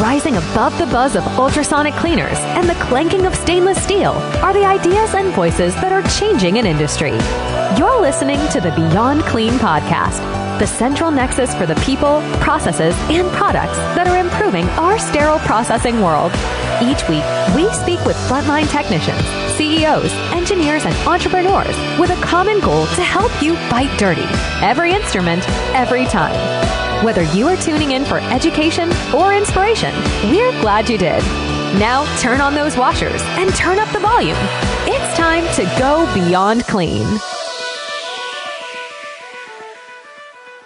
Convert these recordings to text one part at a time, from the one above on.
Rising above the buzz of ultrasonic cleaners and the clanking of stainless steel are the ideas and voices that are changing an industry. You're listening to the Beyond Clean podcast, the central nexus for the people, processes, and products that are improving our sterile processing world. Each week, we speak with frontline technicians, CEOs, engineers, and entrepreneurs with a common goal to help you bite dirty. Every instrument, every time. Whether you are tuning in for education or inspiration, we're glad you did. Now turn on those washers and turn up the volume. It's time to go beyond clean.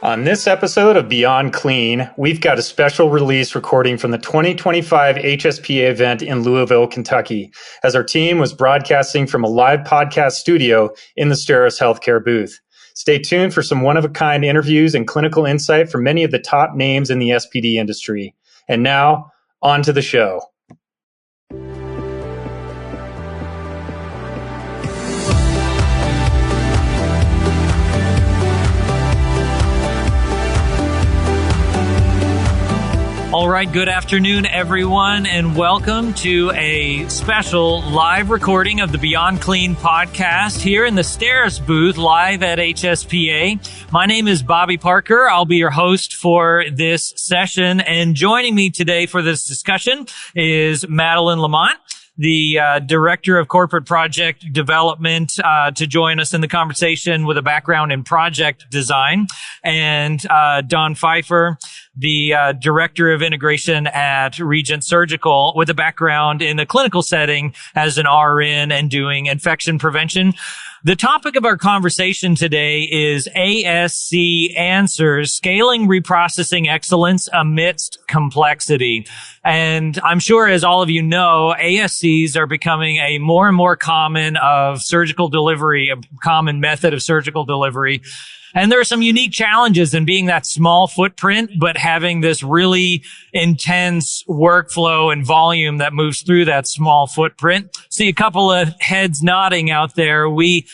On this episode of Beyond Clean, we've got a special release recording from the 2025 HSPA event in Louisville, Kentucky, as our team was broadcasting from a live podcast studio in the Sterile Healthcare booth. Stay tuned for some one-of-a-kind interviews and clinical insight from many of the top names in the SPD industry. And now, on to the show. All right, good afternoon, everyone, and welcome to a special live recording of the Beyond Clean podcast here in the Sterile booth live at HSPA. My name is Bobby Parker. I'll be your host for this session, and joining me today for this discussion is Madeline Lamont, the Director of Corporate Project Development, to join us in the conversation with a background in project design, and Don Pfeiffer, the Director of Integration at Regent Surgical, with a background in the clinical setting as an RN and doing infection prevention. The topic of our conversation today is ASC Answers, Scaling Reprocessing Excellence Amidst Complexity. And I'm sure, as all of you know, ASCs are becoming a more and more common of surgical delivery, a common method of surgical delivery. And there are some unique challenges in being that small footprint, but having this really intense workflow and volume that moves through that small footprint. See a couple of heads nodding out there. We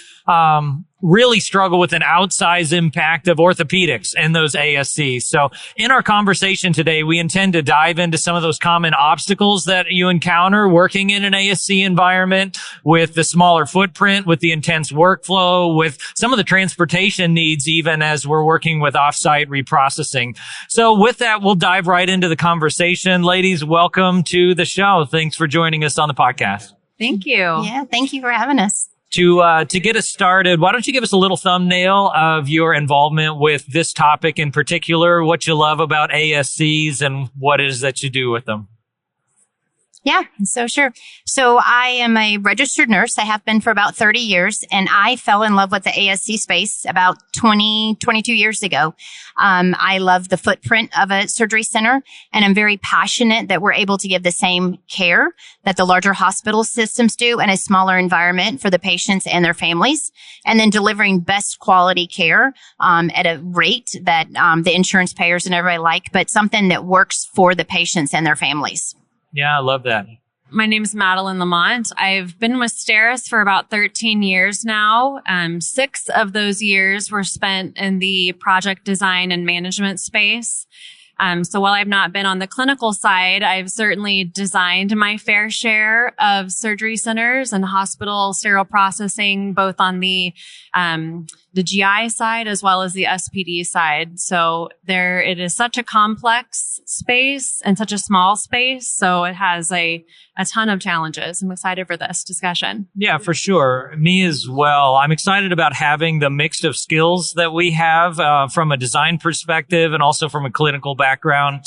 really struggle with an outsized impact of orthopedics in those ASCs. So in our conversation today, we intend to dive into some of those common obstacles that you encounter working in an ASC environment with the smaller footprint, with the intense workflow, with some of the transportation needs, even as we're working with offsite reprocessing. So with that, we'll dive right into the conversation. Ladies, welcome to the show. Thanks for joining us on the podcast. Thank you. Yeah, thank you for having us. To get us started, why don't you give us a little thumbnail of your involvement with this topic in particular, what you love about ASCs and what it is that you do with them? Yeah, so sure. So I am a registered nurse. I have been for about 30 years, and I fell in love with the ASC space about 22 years ago. I love the footprint of a surgery center, and I'm very passionate that we're able to give the same care that the larger hospital systems do in a smaller environment for the patients and their families, and then delivering best quality care at a rate that the insurance payers and everybody like, but something that works for the patients and their families. Yeah, I love that. My name is Madeline Lamont. I've been with Sterile for about 13 years now. 6 of those years were spent in the project design and management space. So while I've not been on the clinical side, I've certainly designed my fair share of surgery centers and hospital sterile processing, both on the GI side as well as the SPD side. So it is such a complex space and such a small space. So it has a ton of challenges. I'm excited for this discussion. Yeah, for sure. Me as well. I'm excited about having the mix of skills that we have from a design perspective and also from a clinical background.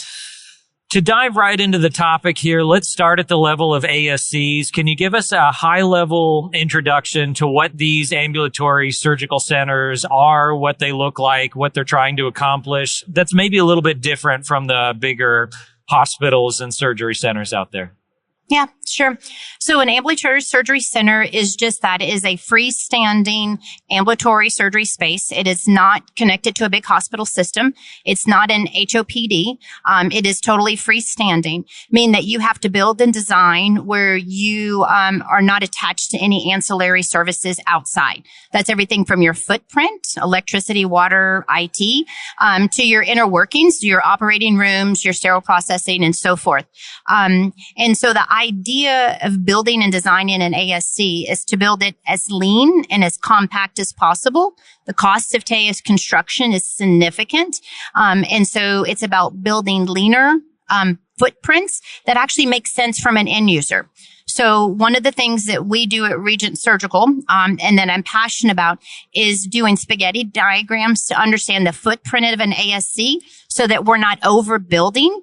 To dive right into the topic here, let's start at the level of ASCs. Can you give us a high-level introduction to what these ambulatory surgical centers are, what they look like, what they're trying to accomplish? That's maybe a little bit different from the bigger hospitals and surgery centers out there. Yeah, sure. So an ambulatory surgery center is just that. It is a freestanding ambulatory surgery space. It is not connected to a big hospital system. It's not an HOPD. It is totally freestanding, meaning that you have to build and design where you are not attached to any ancillary services outside. That's everything from your footprint, electricity, water, IT, to your inner workings, your operating rooms, your sterile processing, and so forth. And so the idea of building and designing an ASC is to build it as lean and as compact as possible. The cost of TAEUS construction is significant. And so it's about building leaner footprints that actually make sense from an end user. So one of the things that we do at Regent Surgical, and that I'm passionate about, is doing spaghetti diagrams to understand the footprint of an ASC so that we're not overbuilding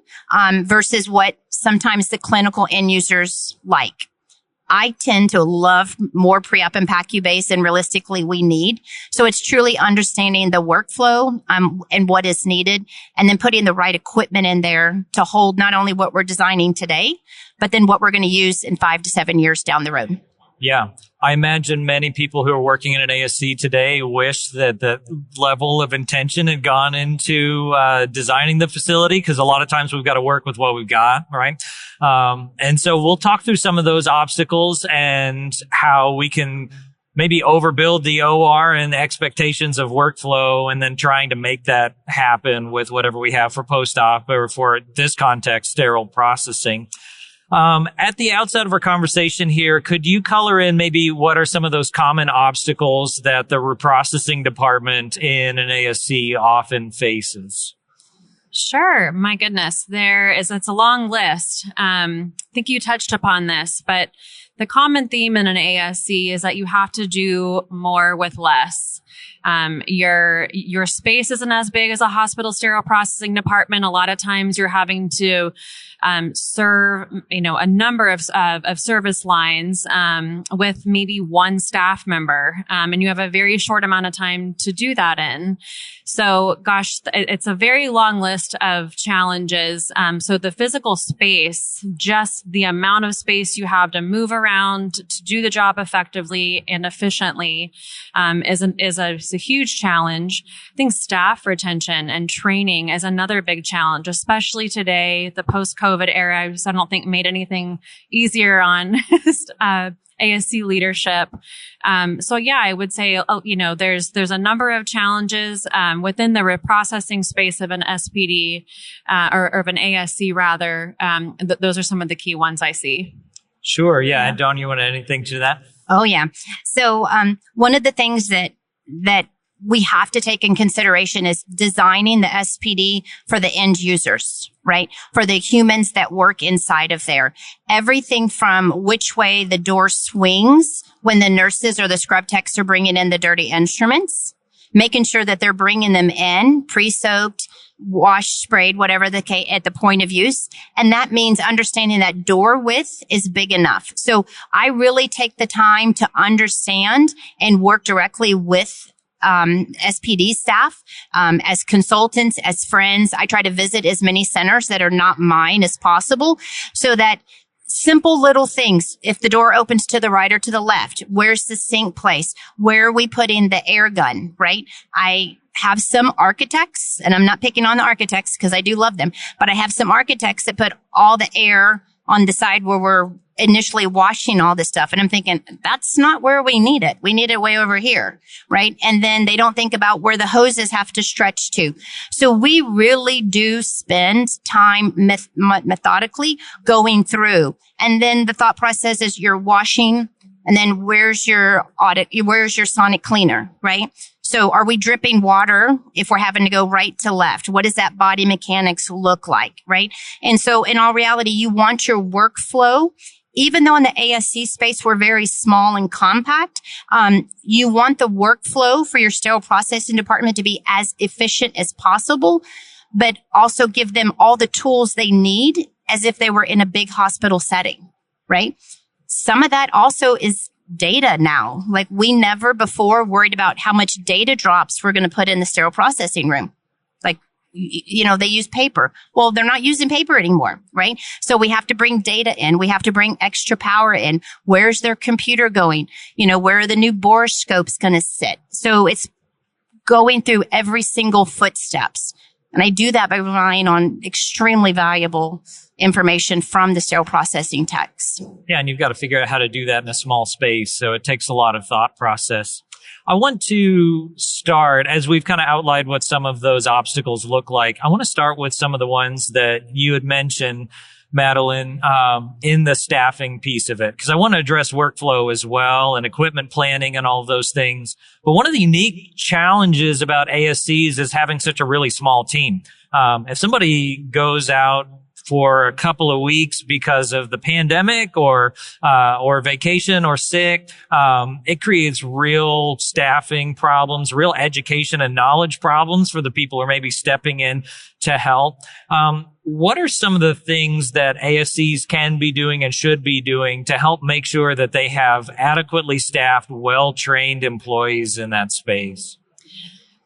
versus what sometimes the clinical end users like. I tend to love more pre-op and PACU base than realistically we need. So it's truly understanding the workflow and what is needed, and then putting the right equipment in there to hold not only what we're designing today, but then what we're going to use in 5 to 7 years down the road. Yeah. I imagine many people who are working in an ASC today wish that the level of intention had gone into designing the facility, because a lot of times we've got to work with what we've got, right? And so we'll talk through some of those obstacles and how we can maybe overbuild the OR and the expectations of workflow, and then trying to make that happen with whatever we have for post-op, or for this context, sterile processing. At the outset of our conversation here, could you color in maybe what are some of those common obstacles that the reprocessing department in an ASC often faces? Sure. My goodness. It's a long list. I think you touched upon this, but the common theme in an ASC is that you have to do more with less. Your space isn't as big as a hospital sterile processing department. A lot of times you're having to serve, a number of service lines with maybe one staff member, and you have a very short amount of time to do that in. So, gosh, it's a very long list of challenges. So the physical space, just the amount of space you have to move around to do the job effectively and efficiently, is a huge challenge. I think staff retention and training is another big challenge, especially today, the post-COVID era. I don't think made anything easier on ASC leadership. So yeah, I would say, there's a number of challenges within the reprocessing space of an SPD or of an ASC rather. Those are some of the key ones I see. Sure. Yeah. And Dawn, you want anything to that? Oh yeah. So one of the things that we have to take in consideration is designing the SPD for the end users, right? For the humans that work inside of there. Everything from which way the door swings when the nurses or the scrub techs are bringing in the dirty instruments, making sure that they're bringing them in pre-soaked, washed, sprayed, whatever the case, at the point of use. And that means understanding that door width is big enough. So I really take the time to understand and work directly with SPD staff, as consultants, as friends. I try to visit as many centers that are not mine as possible, so that simple little things. If the door opens to the right or to the left, where's the sink place? Where are we putting the air gun, right? I have some architects, and I'm not picking on the architects because I do love them, but I have some architects that put all the air on the side where we're initially washing all this stuff. And I'm thinking, that's not where we need it. We need it way over here, right? And then they don't think about where the hoses have to stretch to. So we really do spend time methodically going through. And then the thought process is you're washing, and then where's your sonic cleaner, right? So are we dripping water if we're having to go right to left? What does that body mechanics look like, right? And so in all reality, you want your workflow, even though in the ASC space we're very small and compact, you want the workflow for your sterile processing department to be as efficient as possible, but also give them all the tools they need as if they were in a big hospital setting, right? Some of that also is data now. Like, we never before worried about how much data drops we're going to put in the sterile processing room. Like, they use paper. Well, they're not using paper anymore, right? So we have to bring data in. We have to bring extra power in. Where's their computer going? Where are the new borescopes going to sit? So it's going through every single footsteps. And I do that by relying on extremely valuable information from the sterile processing techs. Yeah, and you've got to figure out how to do that in a small space. So it takes a lot of thought process. I want to start, as we've kind of outlined what some of those obstacles look like, I want to start with some of the ones that you had mentioned, Madeline, in the staffing piece of it, because I want to address workflow as well and equipment planning and all of those things. But one of the unique challenges about ASCs is having such a really small team. If somebody goes out for a couple of weeks because of the pandemic or vacation or sick, it creates real staffing problems, real education and knowledge problems for the people who are maybe stepping in to help. What are some of the things that ASCs can be doing and should be doing to help make sure that they have adequately staffed, well-trained employees in that space?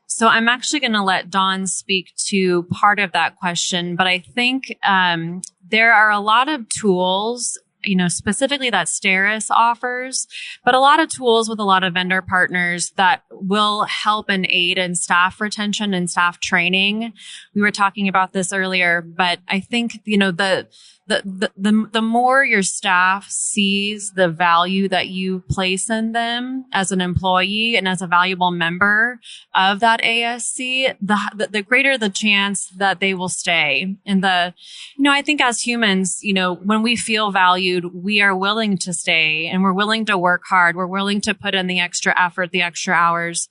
So I'm actually going to let Dawn speak to part of that question, but I think there are a lot of tools, specifically that Steris offers, but a lot of tools with a lot of vendor partners that will help and aid in staff retention and staff training. We were talking about this earlier, but I think, the more your staff sees the value that you place in them as an employee and as a valuable member of that ASC, the greater the chance that they will stay. And I think as humans, when we feel valued, we are willing to stay and we're willing to work hard. We're willing to put in the extra effort, the extra hours.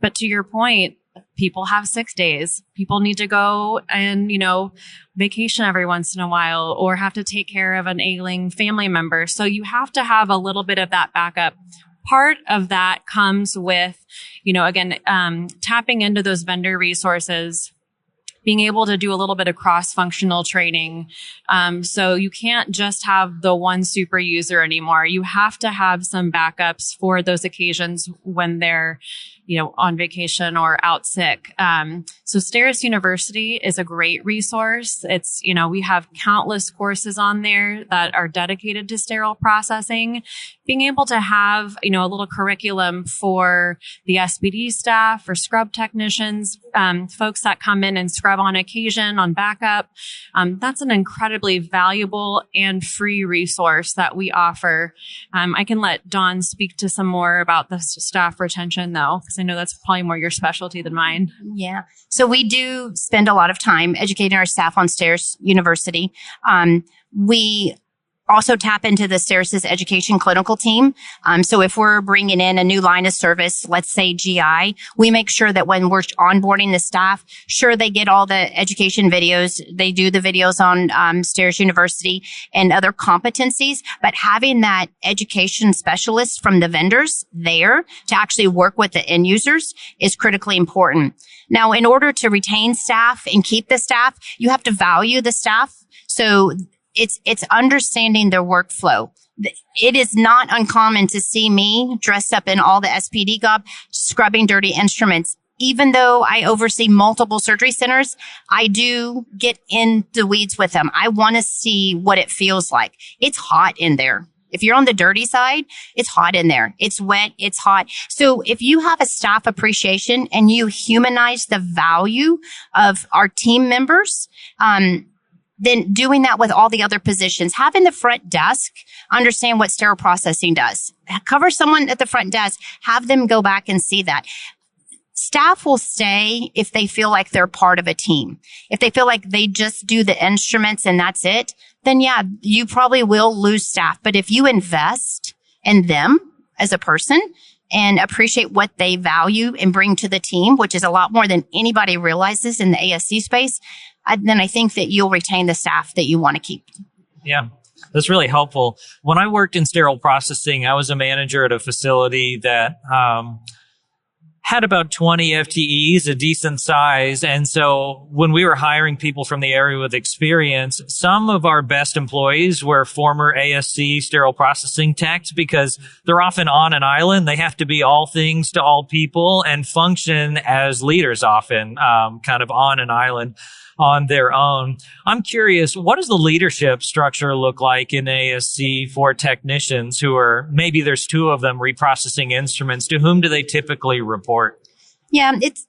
But to your point, people have 6 days. People need to go and, vacation every once in a while or have to take care of an ailing family member. So you have to have a little bit of that backup. Part of that comes with, tapping into those vendor resources, being able to do a little bit of cross-functional training. So you can't just have the one super user anymore. You have to have some backups for those occasions when they're, on vacation or out sick. So Steris University is a great resource. It's, we have countless courses on there that are dedicated to sterile processing. Being able to have, a little curriculum for the SPD staff, for scrub technicians, folks that come in and scrub on occasion, on backup. That's an incredibly valuable and free resource that we offer. I can let Dawn speak to some more about the staff retention though, because I know that's probably more your specialty than mine. Yeah. So we do spend a lot of time educating our staff on Steris University. We also tap into the Steris' education clinical team. So if we're bringing in a new line of service, let's say GI, we make sure that when we're onboarding the staff, sure they get all the education videos. They do the videos on Steris University and other competencies, but having that education specialist from the vendors there to actually work with the end users is critically important. Now, in order to retain staff and keep the staff, you have to value the staff. So it's understanding their workflow. It is not uncommon to see me dressed up in all the SPD gob, scrubbing dirty instruments. Even though I oversee multiple surgery centers, I do get in the weeds with them. I want to see what it feels like. It's hot in there. If you're on the dirty side, it's hot in there. It's wet. It's hot. So if you have a staff appreciation and you humanize the value of our team members, then doing that with all the other positions, having the front desk understand what sterile processing does. Cover someone at the front desk, have them go back and see that. Staff will stay if they feel like they're part of a team. If they feel like they just do the instruments and that's it, then yeah, you probably will lose staff. But if you invest in them as a person and appreciate what they value and bring to the team, which is a lot more than anybody realizes in the ASC space, then I think that you'll retain the staff that you want to keep. Yeah, that's really helpful. When I worked in sterile processing, I was a manager at a facility that had about 20 FTEs, a decent size. And so when we were hiring people from the area with experience, some of our best employees were former ASC sterile processing techs because they're often on an island. They have to be all things to all people and function as leaders often, kind of on an island on their own. I'm curious, what does the leadership structure look like in ASC for technicians who are, maybe there's two of them reprocessing instruments? To whom do they typically report? Yeah, it's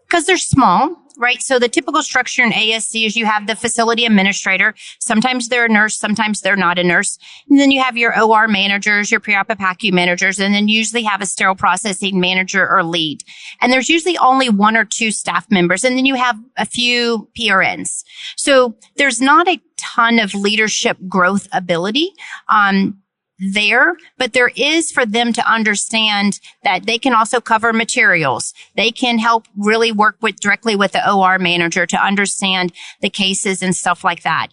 because they're small, right? So the typical structure in ASC is you have the facility administrator. Sometimes they're a nurse, sometimes they're not a nurse. And then you have your OR managers, your pre-op and PACU managers, and then usually have a sterile processing manager or lead. And there's usually only one or two staff members. And then you have a few PRNs. So there's not a ton of leadership growth ability there, but there is for them to understand that they can also cover materials. They can help really work directly with the OR manager to understand the cases and stuff like that.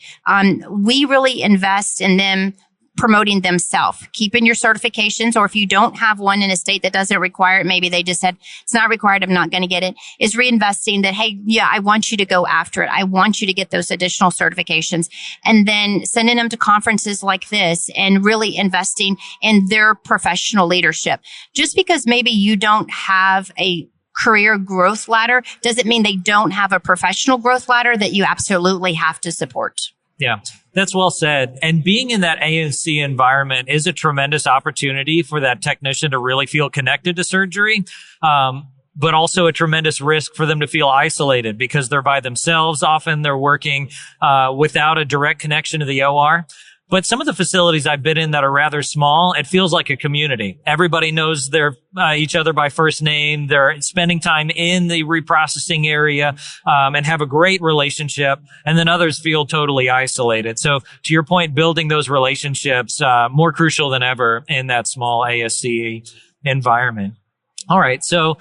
We really invest in them promoting themselves, keeping your certifications, or if you don't have one in a state that doesn't require it, maybe they just said, it's not required, I'm not going to get it, is reinvesting that, hey, yeah, I want you to go after it. I want you to get those additional certifications. And then sending them to conferences like this and really investing in their professional leadership. Just because maybe you don't have a career growth ladder doesn't mean they don't have a professional growth ladder that you absolutely have to support. Yeah, that's well said. And being in that ASC environment is a tremendous opportunity for that technician to really feel connected to surgery, but also a tremendous risk for them to feel isolated because they're by themselves. Often they're working without a direct connection to the OR. But some of the facilities I've been in that are rather small, it feels like a community. Everybody knows each other by first name. They're spending time in the reprocessing area and have a great relationship. And then others feel totally isolated. So to your point, building those relationships more crucial than ever in that small ASC environment. All right, so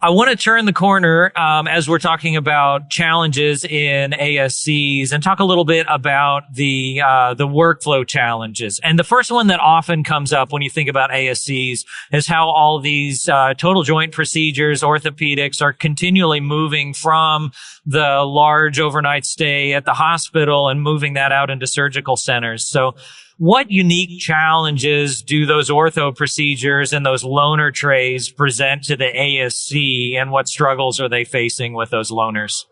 I want to turn the corner as we're talking about challenges in ASCs and talk a little bit about the workflow challenges. And the first one that often comes up when you think about ASCs is how all these total joint procedures, orthopedics are continually moving from the large overnight stay at the hospital and moving that out into surgical centers. So what unique challenges do those ortho procedures and those loaner trays present to the ASC, and what struggles are they facing with those loaners?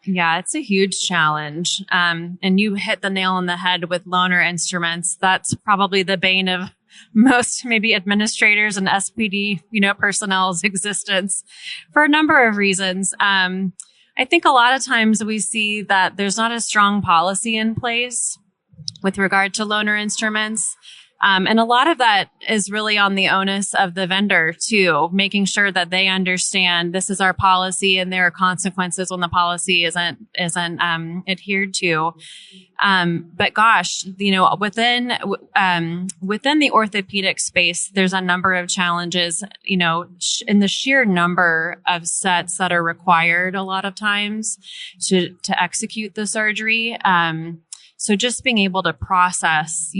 Yeah, it's a huge challenge. And you hit the nail on the head with loaner instruments. That's probably the bane of most maybe administrators and SPD, personnel's existence for a number of reasons. I think a lot of times we see that there's not a strong policy in place with regard to loaner instruments. And a lot of that is really on the onus of the vendor too, making sure that they understand this is our policy and there are consequences when the policy isn't adhered to. But gosh, within the orthopedic space, there's a number of challenges, in the sheer number of sets that are required a lot of times to execute the surgery. So just being able to process,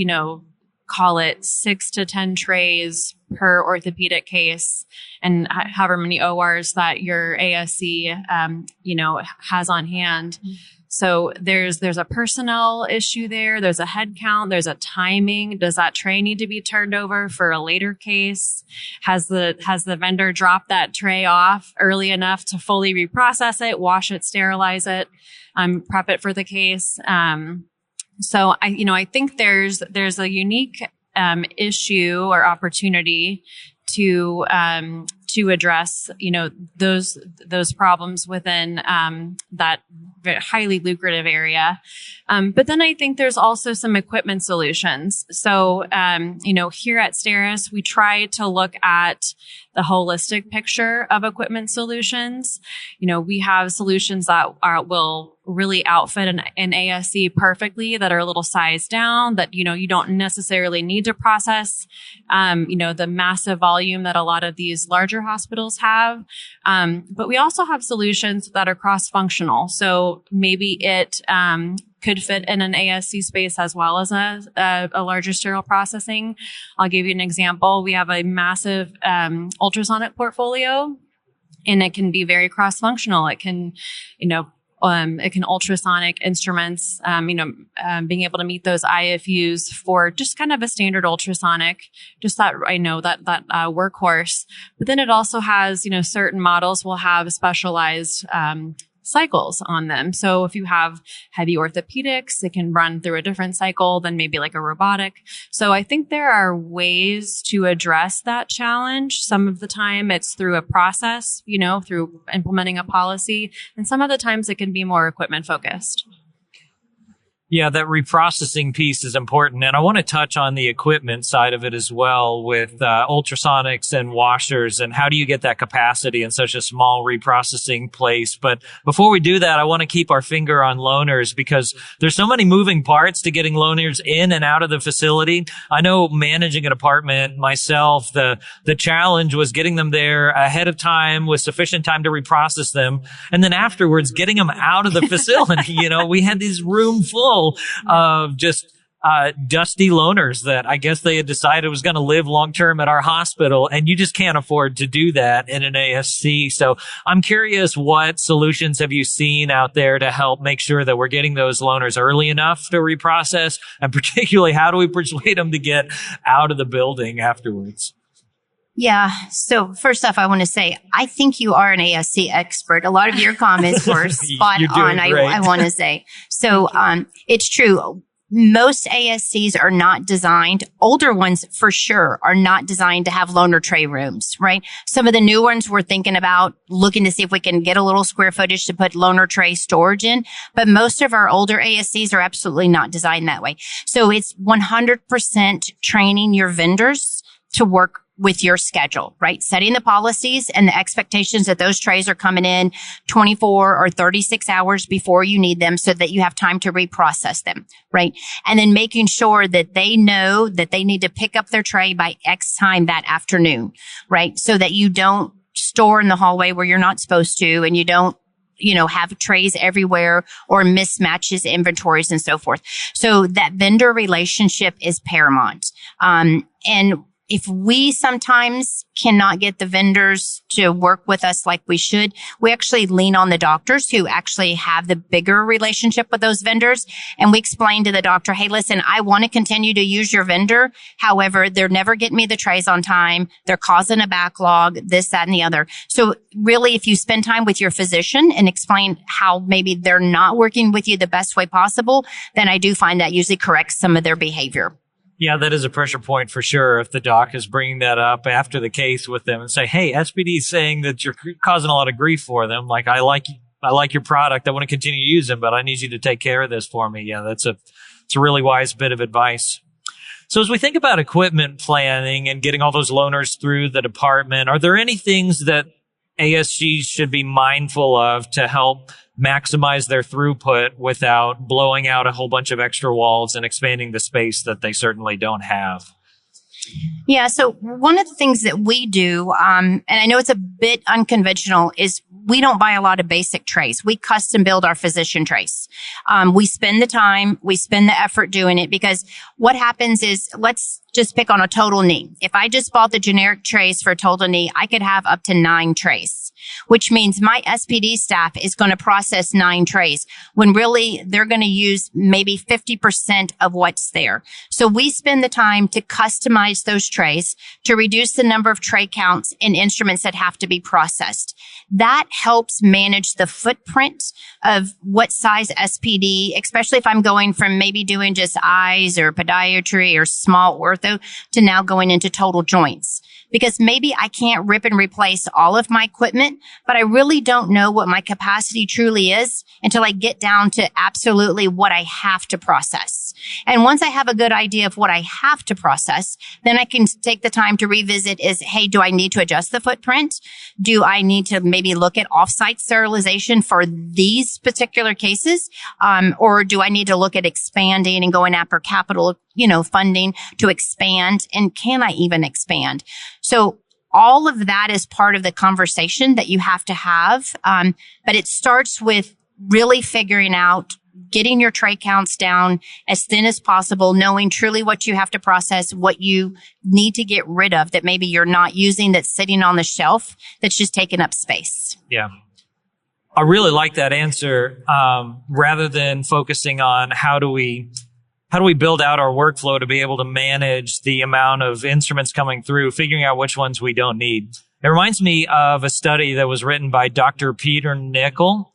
call it 6 to 10 trays per orthopedic case and however many ORs that your ASC, has on hand. So there's a personnel issue there. There's a head count. There's a timing. Does that tray need to be turned over for a later case? Has the vendor dropped that tray off early enough to fully reprocess it, wash it, sterilize it, prep it for the case? So I think there's a unique issue or opportunity to address those problems within that highly lucrative area. But then I think there's also some equipment solutions. So here at STERIS, we try to look at the holistic picture of equipment solutions. We have solutions that will really outfit an ASC perfectly, that are a little sized down, that, you don't necessarily need to process, the massive volume that a lot of these larger hospitals have. But we also have solutions that are cross-functional. So maybe it, could fit in an ASC space as well as a larger sterile processing. I'll give you an example. We have a massive ultrasonic portfolio And it can be very cross-functional. It can, it can ultrasonic instruments, being able to meet those IFUs for just kind of a standard ultrasonic, just that workhorse. But then it also has, certain models will have specialized, cycles on them. So if you have heavy orthopedics, it can run through a different cycle than maybe like a robotic. So I think there are ways to address that challenge. Some of the time it's through a process, through implementing a policy. And some of the times it can be more equipment focused. Yeah, that reprocessing piece is important. And I want to touch on the equipment side of it as well with ultrasonics and washers, and how do you get that capacity in such a small reprocessing place. But before we do that, I want to keep our finger on loaners, because there's so many moving parts to getting loaners in and out of the facility. I know managing an apartment myself, the challenge was getting them there ahead of time with sufficient time to reprocess them. And then afterwards, getting them out of the facility. We had this room full of just dusty loaners that I guess they had decided was going to live long term at our hospital, and you just can't afford to do that in an ASC. So I'm curious, what solutions have you seen out there to help make sure that we're getting those loaners early enough to reprocess, and particularly how do we persuade them to get out of the building afterwards? Yeah. So first off, I want to say, I think you are an ASC expert. A lot of your comments were spot on, I want to say. So, it's true. Most ASCs are not designed, older ones for sure, are not designed to have loaner tray rooms, right? Some of the new ones we're thinking about looking to see if we can get a little square footage to put loaner tray storage in. But most of our older ASCs are absolutely not designed that way. So it's 100% training your vendors to work with your schedule, right? Setting the policies and the expectations that those trays are coming in 24 or 36 hours before you need them so that you have time to reprocess them, right? And then making sure that they know that they need to pick up their tray by X time that afternoon, right? So that you don't store in the hallway where you're not supposed to, and you don't have trays everywhere or mismatches inventories and so forth. So that vendor relationship is paramount. And if we sometimes cannot get the vendors to work with us like we should, we actually lean on the doctors who actually have the bigger relationship with those vendors. And we explain to the doctor, hey, listen, I want to continue to use your vendor. However, they're never getting me the trays on time. They're causing a backlog, this, that, and the other. So really, if you spend time with your physician and explain how maybe they're not working with you the best way possible, then I do find that usually corrects some of their behavior. Yeah, that is a pressure point for sure. If the doc is bringing that up after the case with them and say, hey, SPD is saying that you're causing a lot of grief for them. Like, I like your product. I want to continue to use them, but I need you to take care of this for me. Yeah, it's a really wise bit of advice. So as we think about equipment planning and getting all those loaners through the department, are there any things that ASCs should be mindful of to help maximize their throughput without blowing out a whole bunch of extra walls and expanding the space that they certainly don't have? Yeah. So one of the things that we do, and I know it's a bit unconventional, is we don't buy a lot of basic trays. We custom build our physician trays. We spend the time, we spend the effort doing it, because what happens is, let's just pick on a total knee. If I just bought the generic trays for a total knee, I could have up to 9 trays, which means my SPD staff is going to process 9 trays when really they're going to use maybe 50% of what's there. So we spend the time to customize those trays to reduce the number of tray counts and instruments that have to be processed. That helps manage the footprint of what size SPD, especially if I'm going from maybe doing just eyes or podiatry or small ortho to now going into total joints. Because maybe I can't rip and replace all of my equipment, but I really don't know what my capacity truly is until I get down to absolutely what I have to process. And once I have a good idea of what I have to process, then I can take the time to revisit hey, do I need to adjust the footprint? Do I need to maybe look at offsite sterilization for these particular cases? Or do I need to look at expanding and going after capital, funding to expand? And can I even expand? So all of that is part of the conversation that you have to have. But it starts with really figuring out getting your tray counts down as thin as possible, knowing truly what you have to process, what you need to get rid of that maybe you're not using, that's sitting on the shelf, that's just taking up space. Yeah. I really like that answer. Rather than focusing on how do we build out our workflow to be able to manage the amount of instruments coming through, figuring out which ones we don't need. It reminds me of a study that was written by Dr. Peter Nickel.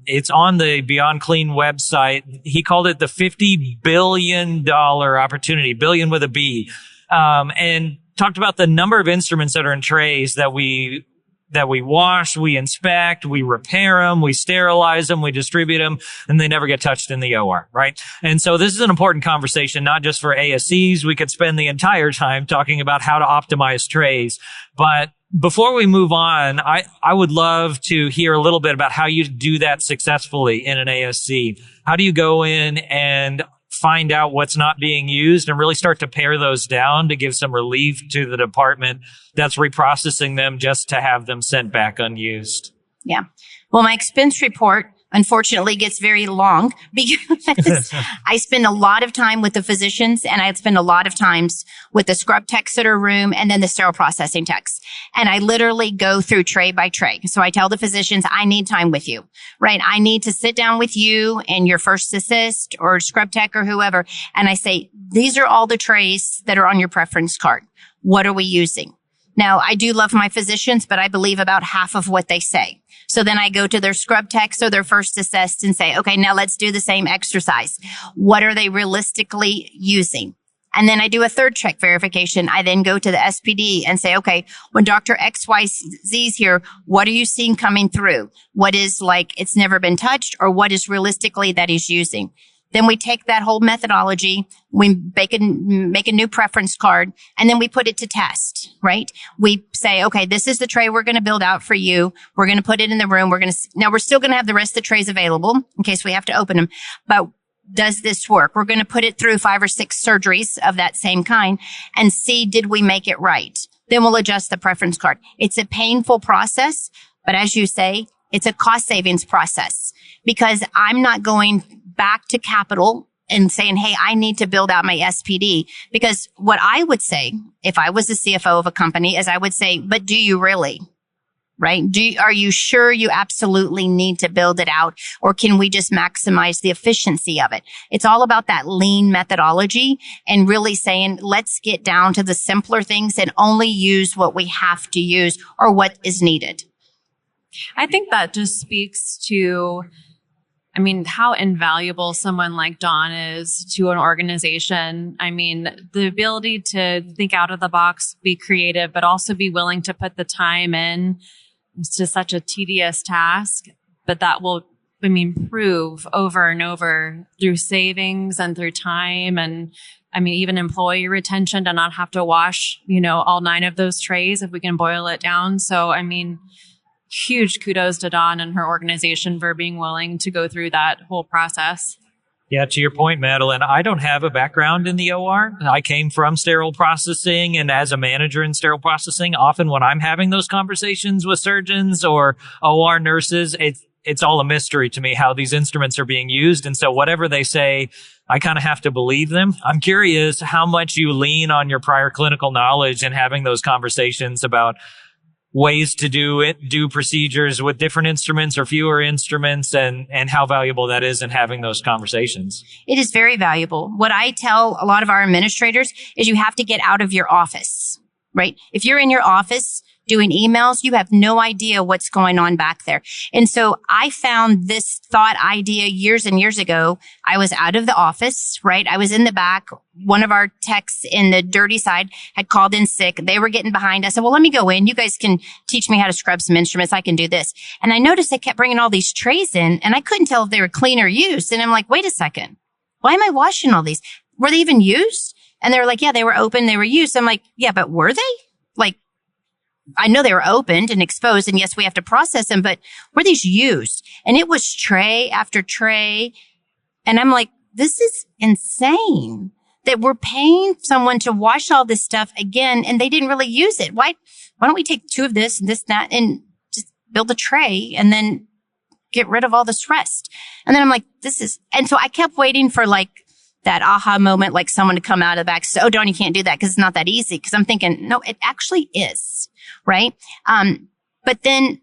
It's on the Beyond Clean website. He called it the $50 billion opportunity, billion with a B, and talked about the number of instruments that are in trays that we wash, we inspect, we repair them, we sterilize them, we distribute them, and they never get touched in the OR, right? And so this is an important conversation, not just for ASCs. We could spend the entire time talking about how to optimize trays. But before we move on, I would love to hear a little bit about how you do that successfully in an ASC. How do you go in and find out what's not being used and really start to pare those down to give some relief to the department that's reprocessing them just to have them sent back unused? Yeah. Well, my expense report unfortunately gets very long because I spend a lot of time with the physicians and I spend a lot of times with the scrub techs that are room and then the sterile processing techs. And I literally go through tray by tray. So I tell the physicians, I need time with you, right? I need to sit down with you and your first assist or scrub tech or whoever. And I say, these are all the trays that are on your preference card. What are we using? Now, I do love my physicians, but I believe about half of what they say. So then I go to their scrub techs or their first assist and say, okay, now let's do the same exercise. What are they realistically using? And then I do a third check verification. I then go to the SPD and say, okay, when Dr. XYZ's here, what are you seeing coming through? What is like it's never been touched or what is realistically that he's using? Then we take that whole methodology, we make a new preference card, and then we put it to test, right? We say, okay, this is the tray we're going to build out for you. We're going to put it in the room. Now we're still going to have the rest of the trays available in case we have to open them. But does this work? We're going to put it through 5 or 6 surgeries of that same kind and see, did we make it right? Then we'll adjust the preference card. It's a painful process, but as you say, it's a cost savings process because I'm not going back to capital and saying, hey, I need to build out my SPD. Because what I would say, if I was the CFO of a company, is I would say, but do you really? Right? Are you sure you absolutely need to build it out? Or can we just maximize the efficiency of it? It's all about that lean methodology and really saying, let's get down to the simpler things and only use what we have to use or what is needed. I think that just speaks to, how invaluable someone like Dawn is to an organization. The ability to think out of the box, be creative, but also be willing to put the time in to such a tedious task, but that will, prove over and over through savings and through time and, even employee retention to not have to wash, all 9 of those trays if we can boil it down. So, huge kudos to Dawn and her organization for being willing to go through that whole process. Yeah, to your point, Madeline, I don't have a background in the OR. I came from sterile processing, and as a manager in sterile processing, often when I'm having those conversations with surgeons or OR nurses, it's all a mystery to me how these instruments are being used. And so whatever they say, I kind of have to believe them. I'm curious how much you lean on your prior clinical knowledge and having those conversations about ways to do procedures with different instruments or fewer instruments and how valuable that is in having those conversations. It is very valuable. What I tell a lot of our administrators is you have to get out of your office, right? If you're in your office doing emails, you have no idea what's going on back there. And so I found this thought idea years and years ago. I was out of the office, right? I was in the back. One of our techs in the dirty side had called in sick. They were getting behind. I said, well, let me go in. You guys can teach me how to scrub some instruments. I can do this. And I noticed they kept bringing all these trays in and I couldn't tell if they were clean or used. And I'm like, wait a second. Why am I washing all these? Were they even used? And they were like, yeah, they were open. They were used. I'm like, yeah, but were they? Like, I know they were opened and exposed, and yes, we have to process them, but were these used? And it was tray after tray. And I'm like, this is insane that we're paying someone to wash all this stuff again, and they didn't really use it. Why don't we take 2 of this and this, that, and just build a tray and then get rid of all the stress. And then I'm like, and so I kept waiting for like that aha moment, like someone to come out of the back and say, oh, Dawn, you can't do that because it's not that easy. Because I'm thinking, no, it actually is. Right. But then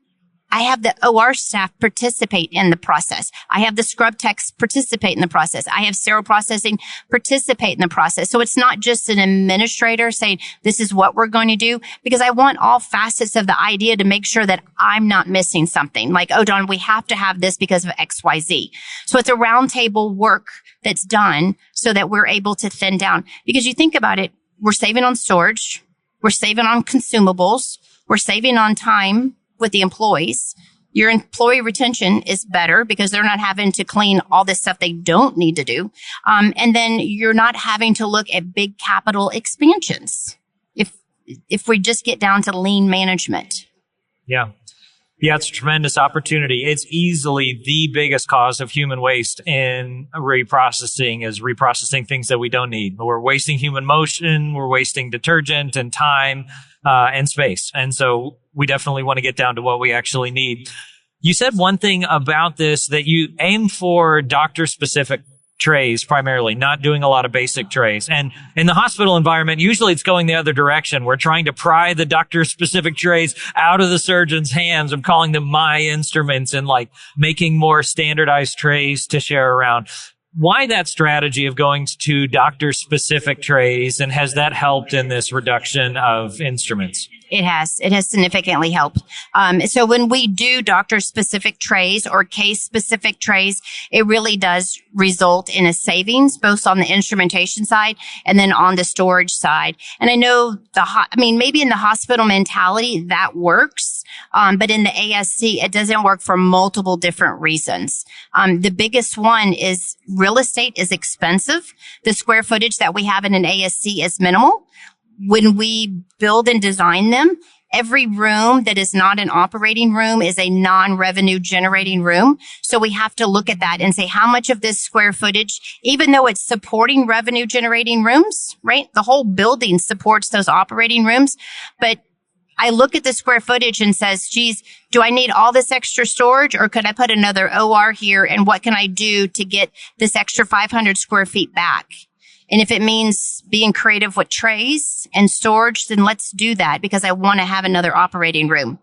I have the OR staff participate in the process. I have the scrub techs participate in the process. I have sterile processing participate in the process. So it's not just an administrator saying, this is what we're going to do, because I want all facets of the idea to make sure that I'm not missing something. Like, oh, Dawn, we have to have this because of XYZ. So it's a roundtable work that's done so that we're able to thin down. Because you think about it, we're saving on storage. We're saving on consumables. We're saving on time with the employees. Your employee retention is better because they're not having to clean all this stuff they don't need to do. And then you're not having to look at big capital expansions if we just get down to lean management. Yeah. Yeah, it's a tremendous opportunity. It's easily the biggest cause of human waste in reprocessing is reprocessing things that we don't need. We're wasting human motion, we're wasting detergent and time and space. And so we definitely want to get down to what we actually need. You said one thing about this, that you aim for doctor-specific trays primarily, not doing a lot of basic trays. And in the hospital environment, usually it's going the other direction. We're trying to pry the doctor-specific trays out of the surgeon's hands. I'm calling them my instruments and like making more standardized trays to share around. Why that strategy of going to doctor-specific trays, and has that helped in this reduction of instruments? It has significantly helped. So when we do doctor-specific trays or case-specific trays, it really does result in a savings, both on the instrumentation side and then on the storage side. And I know maybe in the hospital mentality that works, but in the ASC, it doesn't work for multiple different reasons. The biggest one is real estate is expensive. The square footage that we have in an ASC is minimal. When we build and design them, every room that is not an operating room is a non-revenue generating room. So we have to look at that and say, how much of this square footage, even though it's supporting revenue generating rooms, right? The whole building supports those operating rooms. But I look at the square footage and says, geez, do I need all this extra storage, or could I put another OR here? And what can I do to get this extra 500 square feet back? And if it means being creative with trays and storage, then let's do that, because I want to have another operating room.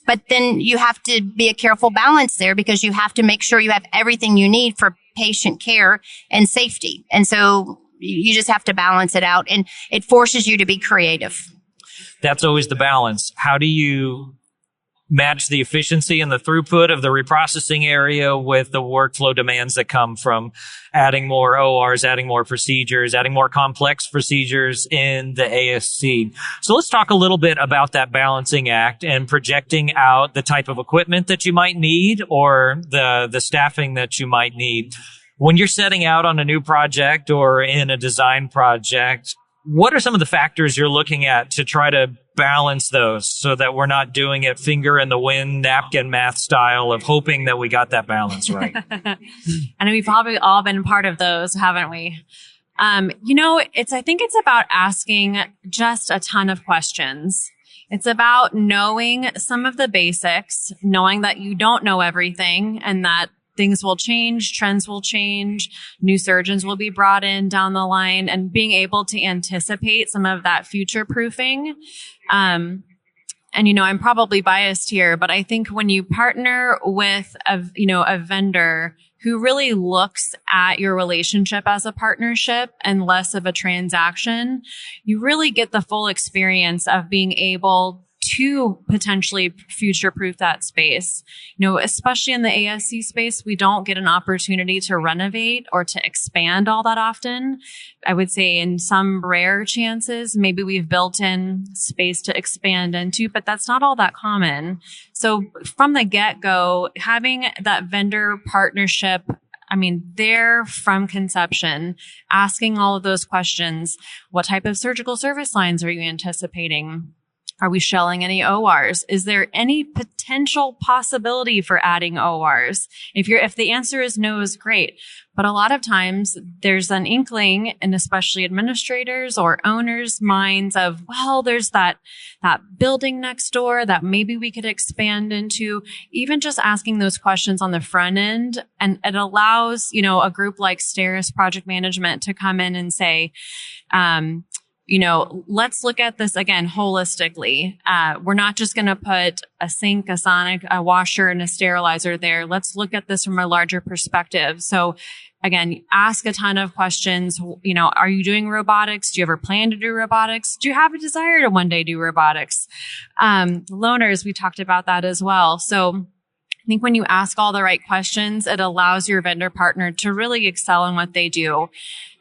But then you have to be a careful balance there, because you have to make sure you have everything you need for patient care and safety. And so you just have to balance it out, and it forces you to be creative. That's always the balance. How do you match the efficiency and the throughput of the reprocessing area with the workflow demands that come from adding more ORs, adding more procedures, adding more complex procedures in the ASC? So let's talk a little bit about that balancing act and projecting out the type of equipment that you might need or the staffing that you might need. When you're setting out on a new project or in a design project, what are some of the factors you're looking at to try to balance those so that we're not doing it finger in the wind, napkin math style of hoping that we got that balance right? And we've probably all been part of those, haven't we? I think it's about asking just a ton of questions. It's about knowing some of the basics, knowing that you don't know everything and that things will change, trends will change, new surgeons will be brought in down the line, and being able to anticipate some of that future proofing. I'm probably biased here, but I think when you partner with a vendor who really looks at your relationship as a partnership and less of a transaction, you really get the full experience of being able to potentially future-proof that space. Especially in the ASC space, we don't get an opportunity to renovate or to expand all that often. I would say in some rare chances, maybe we've built in space to expand into, but that's not all that common. So from the get-go, having that vendor partnership, there from conception, asking all of those questions. What type of surgical service lines are you anticipating? Are we shelling any ORs? Is there any potential possibility for adding ORs? If the answer is no, is great. But a lot of times there's an inkling, and especially administrators or owners' minds of, well, there's that building next door that maybe we could expand into. Even just asking those questions on the front end, and it allows, a group like Sterile Project Management to come in and say, let's look at this again holistically. We're not just going to put a sink, a sonic, a washer, and a sterilizer there. Let's look at this from a larger perspective. So again, ask a ton of questions. Are you doing robotics? Do you ever plan to do robotics? Do you have a desire to one day do robotics? Loaners, we talked about that as well. So I think when you ask all the right questions, it allows your vendor partner to really excel in what they do.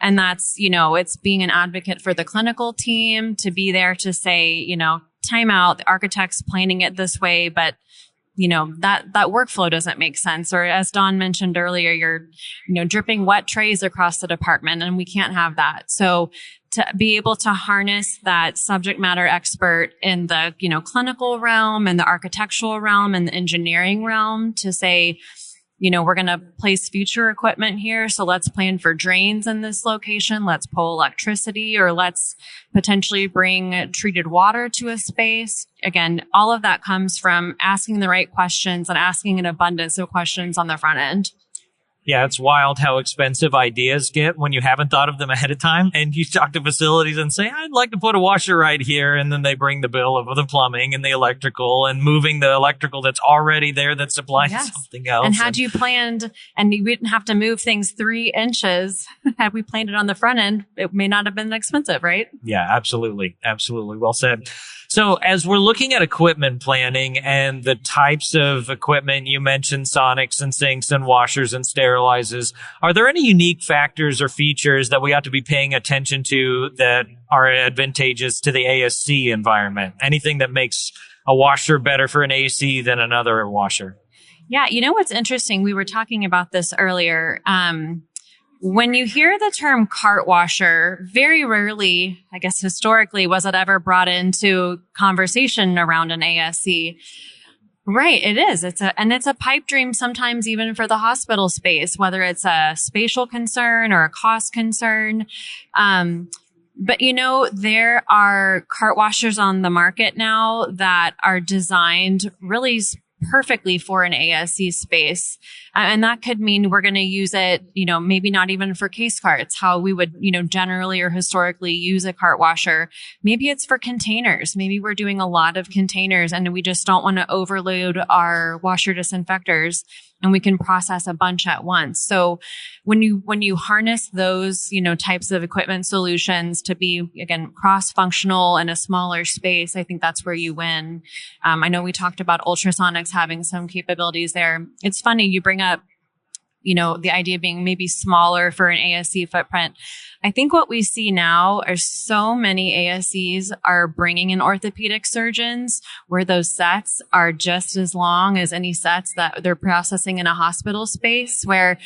And that's, it's being an advocate for the clinical team, to be there to say, time out, the architect's planning it this way, but that workflow doesn't make sense. Or as Dawn mentioned earlier, you're, dripping wet trays across the department, and we can't have that. So to be able to harness that subject matter expert in the, clinical realm and the architectural realm and the engineering realm to say, we're going to place future equipment here. So let's plan for drains in this location. Let's pull electricity, or let's potentially bring treated water to a space. Again, all of that comes from asking the right questions and asking an abundance of questions on the front end. Yeah, it's wild how expensive ideas get when you haven't thought of them ahead of time. And you talk to facilities and say, I'd like to put a washer right here. And then they bring the bill of the plumbing and the electrical and moving the electrical that's already there that's supplying something else. And had you planned, and you didn't have to move things 3 inches, had we planned it on the front end, it may not have been expensive, right? Yeah, absolutely. Absolutely. Well said. So as we're looking at equipment planning and the types of equipment, you mentioned sonics and sinks and washers and sterilizers. Are there any unique factors or features that we ought to be paying attention to that are advantageous to the ASC environment? Anything that makes a washer better for an ASC than another washer? Yeah. What's interesting? We were talking about this earlier. When you hear the term cart washer, very rarely, I guess historically, was it ever brought into conversation around an ASC. Right, it is. It's a pipe dream sometimes even for the hospital space, whether it's a spatial concern or a cost concern. But there are cart washers on the market now that are designed really perfectly for an ASC space. And that could mean we're going to use it, maybe not even for case carts, how we would, generally or historically use a cart washer. Maybe it's for containers. Maybe we're doing a lot of containers and we just don't want to overload our washer disinfectors, and we can process a bunch at once. So when you harness those, types of equipment solutions to be, again, cross-functional in a smaller space, I think that's where you win. I know we talked about ultrasonics having some capabilities there. It's funny, you bring up, the idea of being maybe smaller for an ASC footprint. I think what we see now are so many ASCs are bringing in orthopedic surgeons where those sets are just as long as any sets that they're processing in a hospital space, where,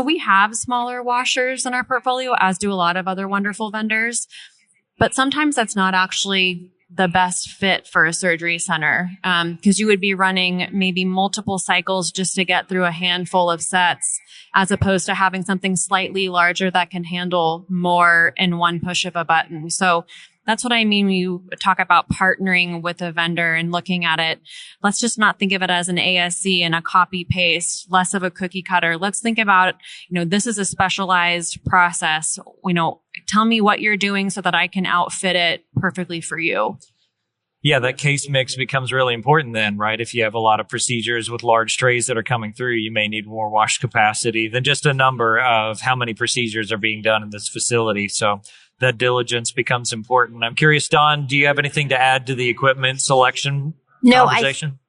we have smaller washers in our portfolio, as do a lot of other wonderful vendors. But sometimes that's not actually the best fit for a surgery center, because you would be running maybe multiple cycles just to get through a handful of sets, as opposed to having something slightly larger that can handle more in one push of a button. So that's what I mean when you talk about partnering with a vendor and looking at it. Let's just not think of it as an ASC and a copy paste, less of a cookie cutter. Let's think about, this is a specialized process. Tell me what you're doing so that I can outfit it perfectly for you. Yeah, that case mix becomes really important then, right? If you have a lot of procedures with large trays that are coming through, you may need more wash capacity than just a number of how many procedures are being done in this facility. So that diligence becomes important. I'm curious, Dawn, do you have anything to add to the equipment selection conversation?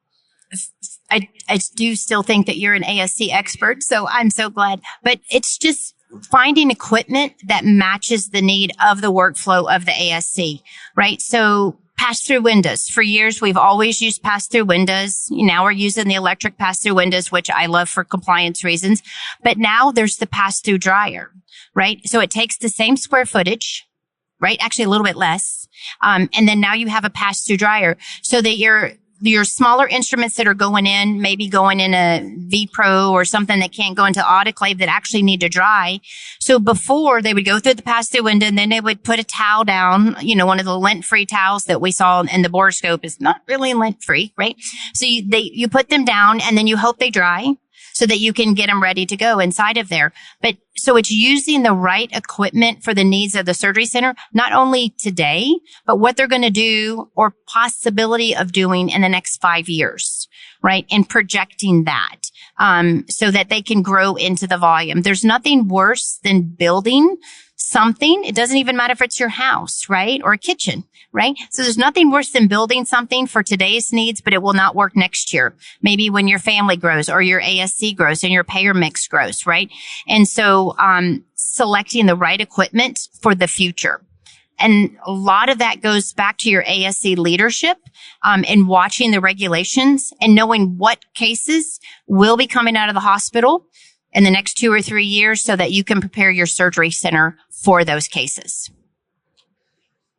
I do still think that you're an ASC expert, so I'm so glad. But it's just finding equipment that matches the need of the workflow of the ASC, right? So pass-through windows. For years, we've always used pass-through windows. Now we're using the electric pass-through windows, which I love for compliance reasons. But now there's the pass-through dryer, right? So it takes the same square footage, right? Actually, a little bit less. And then now you have a pass-through dryer so that your smaller instruments that are going in, maybe going in a V-Pro or something that can't go into autoclave that actually need to dry. So before they would go through the pass-through window and then they would put a towel down, one of the lint-free towels that we saw in the borescope is not really lint-free, right? So you put them down and then you hope they dry so that you can get them ready to go inside of there. But so it's using the right equipment for the needs of the surgery center, not only today, but what they're going to do or possibility of doing in the next 5 years, right? And projecting that, so that they can grow into the volume. There's nothing worse than building something. It doesn't even matter if it's your house, right? Or a kitchen, right? So there's nothing worse than building something for today's needs, but it will not work next year. Maybe when your family grows or your ASC grows and your payer mix grows, right? And so, selecting the right equipment for the future. And a lot of that goes back to your ASC leadership, and watching the regulations and knowing what cases will be coming out of the hospital in the next 2 or 3 years so that you can prepare your surgery center for those cases.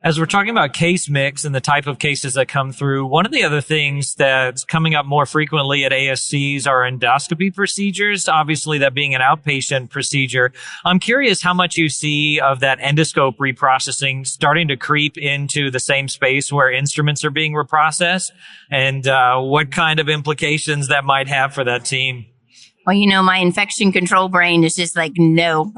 As we're talking about case mix and the type of cases that come through, one of the other things that's coming up more frequently at ASCs are endoscopy procedures, obviously that being an outpatient procedure. I'm curious how much you see of that endoscope reprocessing starting to creep into the same space where instruments are being reprocessed, and what kind of implications that might have for that team. Well, my infection control brain is just like, no.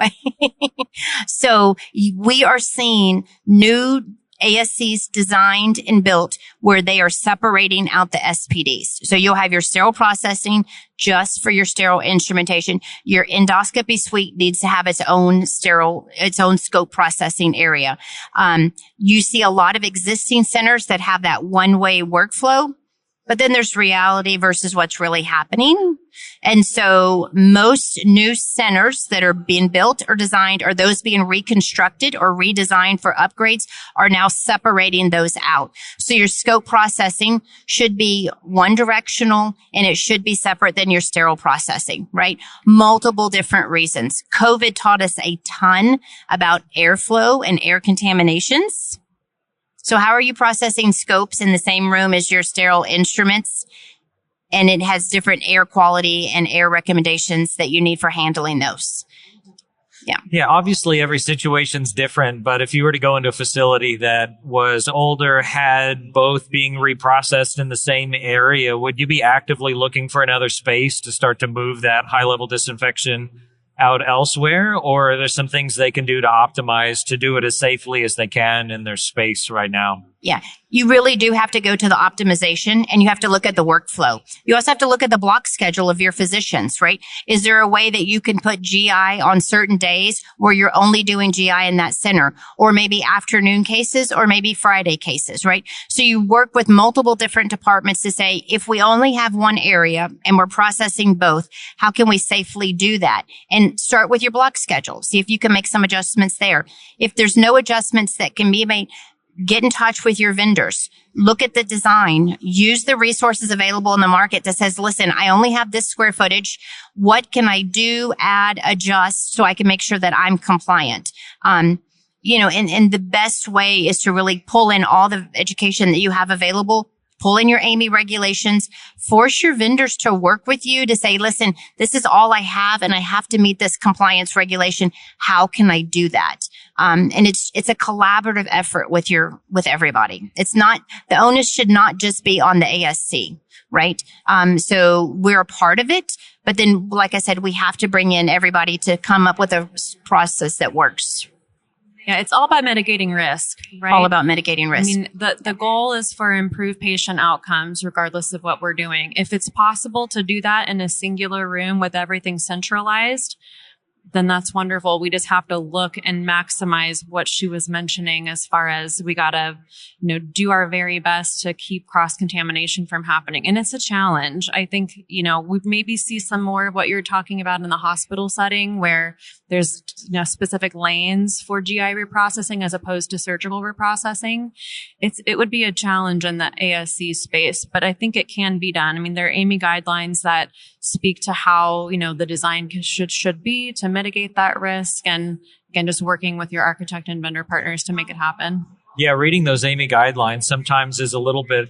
So we are seeing new ASCs designed and built where they are separating out the SPDs. So you'll have your sterile processing just for your sterile instrumentation. Your endoscopy suite needs to have its own scope processing area. You see a lot of existing centers that have that one-way workflow. But then there's reality versus what's really happening. And so most new centers that are being built or designed or those being reconstructed or redesigned for upgrades are now separating those out. So your scope processing should be one directional and it should be separate than your sterile processing, right? Multiple different reasons. COVID taught us a ton about airflow and air contaminations. So how are you processing scopes in the same room as your sterile instruments? And it has different air quality and air recommendations that you need for handling those. Yeah, obviously every situation's different, but if you were to go into a facility that was older, had both being reprocessed in the same area, would you be actively looking for another space to start to move that high-level disinfection out elsewhere, or are there some things they can do to optimize to do it as safely as they can in their space right now? Yeah, you really do have to go to the optimization and you have to look at the workflow. You also have to look at the block schedule of your physicians, right? Is there a way that you can put GI on certain days where you're only doing GI in that center, or maybe afternoon cases or maybe Friday cases, right? So you work with multiple different departments to say, if we only have one area and we're processing both, how can we safely do that? And start with your block schedule. See if you can make some adjustments there. If there's no adjustments that can be made, get in touch with your vendors. Look at the design. Use the resources available in the market that says, listen, I only have this square footage. What can I do, add, adjust so I can make sure that I'm compliant? And the best way is to really pull in all the education that you have available. Pull in your AMI regulations, force your vendors to work with you to say, listen, this is all I have and I have to meet this compliance regulation. How can I do that? And it's a collaborative effort with everybody. It's not, the onus should not just be on the ASC, right? So we're a part of it, but then, like I said, we have to bring in everybody to come up with a process that works. Yeah, it's all about mitigating risk, right? All about mitigating risk. I mean, the goal is for improved patient outcomes regardless of what we're doing. If it's possible to do that in a singular room with everything centralized, then that's wonderful. We just have to look and maximize what she was mentioning as far as we gotta, do our very best to keep cross-contamination from happening. And it's a challenge. I think, we maybe see some more of what you're talking about in the hospital setting where there's, specific lanes for GI reprocessing as opposed to surgical reprocessing. It would be a challenge in the ASC space, but I think it can be done. I mean, there are AMI guidelines that speak to how, the design should be to mitigate that risk. And, and just working with your architect and vendor partners to make it happen. Yeah, reading those AMI guidelines sometimes is a little bit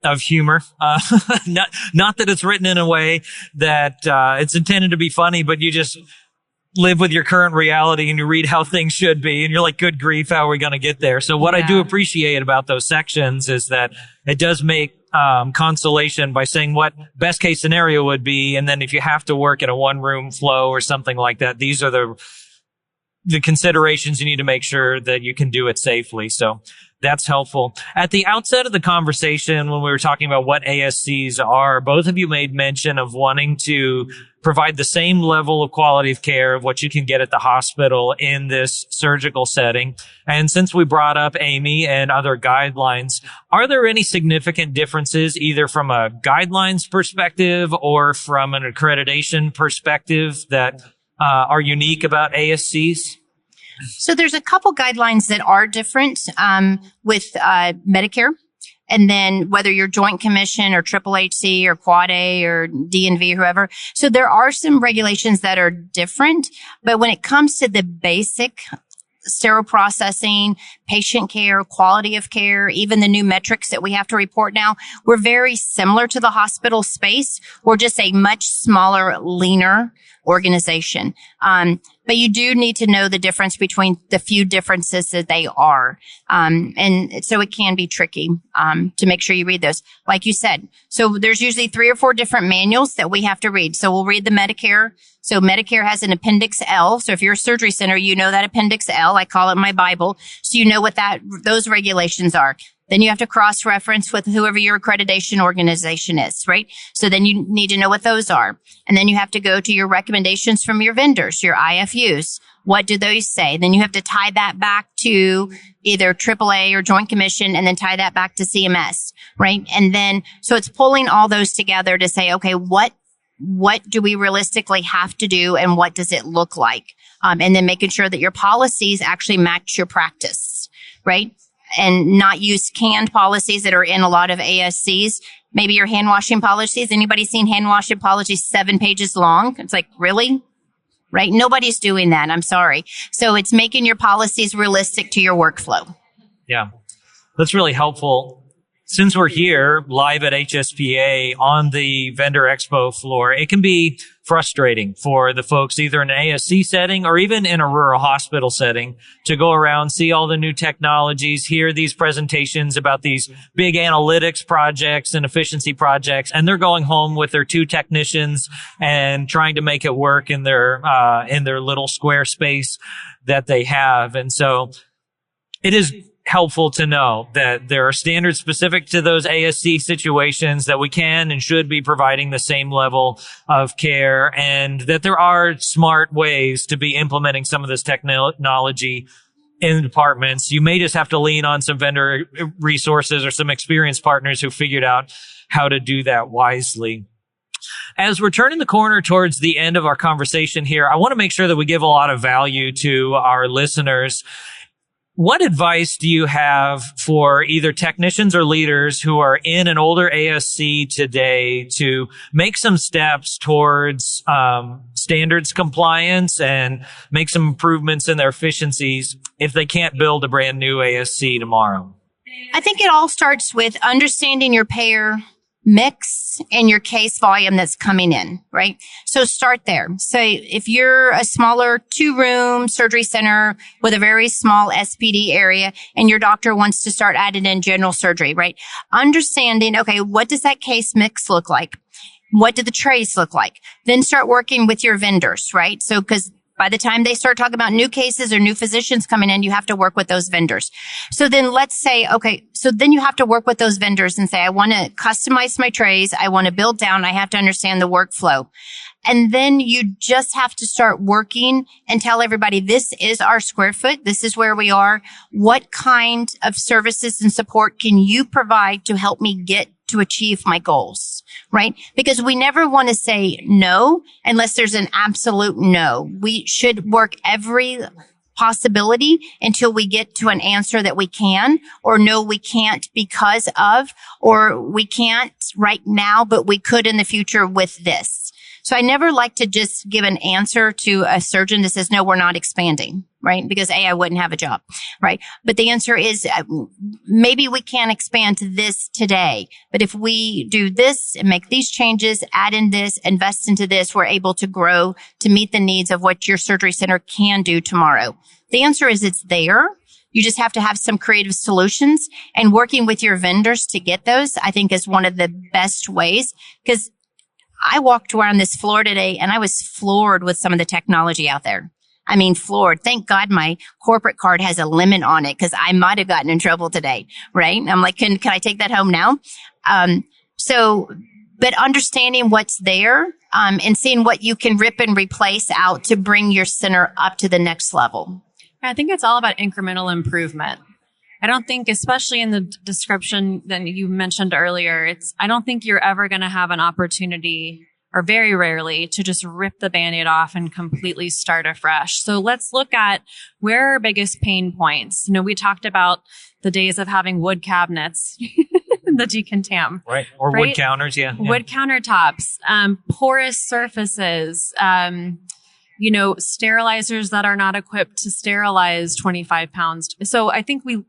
of humor. Not that it's written in a way that it's intended to be funny, but you just live with your current reality and you read how things should be and you're like, good grief, how are we going to get there? So what I do appreciate about those sections is that it does make consolation by saying what best case scenario would be. And then if you have to work in a one room flow or something like that, these are the considerations you need to make sure that you can do it safely. So that's helpful. At the outset of the conversation, when we were talking about what ASCs are, both of you made mention of wanting to provide the same level of quality of care of what you can get at the hospital in this surgical setting. And since we brought up AMI and other guidelines, are there any significant differences either from a guidelines perspective or from an accreditation perspective that are unique about ASCs? So there's a couple guidelines that are different with Medicare. And then whether you're Joint Commission or Triple HC or Quad A or DNV, whoever. So there are some regulations that are different. But when it comes to the basic sterile processing, patient care, quality of care, even the new metrics that we have to report now, we're very similar to the hospital space. We're just a much smaller, leaner organization. But you do need to know the difference between the few differences that they are. And so it can be tricky, to make sure you read those. Like you said, so there's usually 3 or 4 different manuals that we have to read. So we'll read the Medicare. So Medicare has an Appendix L. So if you're a surgery center, you know that Appendix L. I call it my Bible. So you know what those regulations are. Then you have to cross-reference with whoever your accreditation organization is, right? So then you need to know what those are. And then you have to go to your recommendations from your vendors, your IFUs. What do those say? Then you have to tie that back to either AAA or Joint Commission and then tie that back to CMS, right? And then, so it's pulling all those together to say, okay, what do we realistically have to do and what does it look like? And then making sure that your policies actually match your practice, right? And not use canned policies that are in a lot of ASCs. Maybe your hand washing policies. Anybody seen hand washing policies 7 pages long? It's like, really? Right? Nobody's doing that. I'm sorry. So it's making your policies realistic to your workflow. Yeah, that's really helpful. Since we're here live at HSPA on the vendor expo floor, it can be frustrating for the folks either in an ASC setting or even in a rural hospital setting to go around, see all the new technologies, hear these presentations about these big analytics projects and efficiency projects, and they're going home with their 2 technicians and trying to make it work in their little square space that they have. And so it is helpful to know that there are standards specific to those ASC situations, that we can and should be providing the same level of care, and that there are smart ways to be implementing some of this technology in departments. You may just have to lean on some vendor resources or some experienced partners who figured out how to do that wisely. As we're turning the corner towards the end of our conversation here, I want to make sure that we give a lot of value to our listeners. What advice do you have for either technicians or leaders who are in an older ASC today to make some steps towards standards compliance and make some improvements in their efficiencies if they can't build a brand new ASC tomorrow? I think it all starts with understanding your payer mix and your case volume that's coming in, right? So start there. So if you're a smaller 2-room surgery center with a very small SPD area and your doctor wants to start adding in general surgery, right? Understanding, okay, what does that case mix look like? What do the trays look like? Then start working with your vendors, right? So, because by the time they start talking about new cases or new physicians coming in, you have to work with those vendors. So then let's say, okay, so then you have to work with those vendors and say, I want to customize my trays. I want to build down. I have to understand the workflow. And then you just have to start working and tell everybody, this is our square foot. This is where we are. What kind of services and support can you provide to help me get to achieve my goals, right? Because we never want to say no unless there's an absolute no. We should work every possibility until we get to an answer that we can, or no, we can't because of, or we can't right now, but we could in the future with this. So I never like to just give an answer to a surgeon that says, no, we're not expanding, right? Because I wouldn't have a job, right? But the answer is maybe we can't expand to this today, but if we do this and make these changes, add in this, invest into this, we're able to grow to meet the needs of what your surgery center can do tomorrow. The answer is it's there. You just have to have some creative solutions, and working with your vendors to get those, I think, is one of the best ways. Because I walked around this floor today and I was floored with some of the technology out there. I mean, floored. Thank God my corporate card has a limit on it, because I might have gotten in trouble today, right? I'm like, can I take that home now? But understanding what's there, and seeing what you can rip and replace out to bring your center up to the next level. I think it's all about incremental improvement. I don't think, especially in the description that you mentioned earlier, I don't think you're ever going to have an opportunity, or very rarely, to just rip the Band-Aid off and completely start afresh. So let's look at where are our biggest pain points. We talked about the days of having wood cabinets, the decontam. Right. Or right? Wood counters. Yeah. Wood countertops, porous surfaces, sterilizers that are not equipped to sterilize 25 pounds. So I think we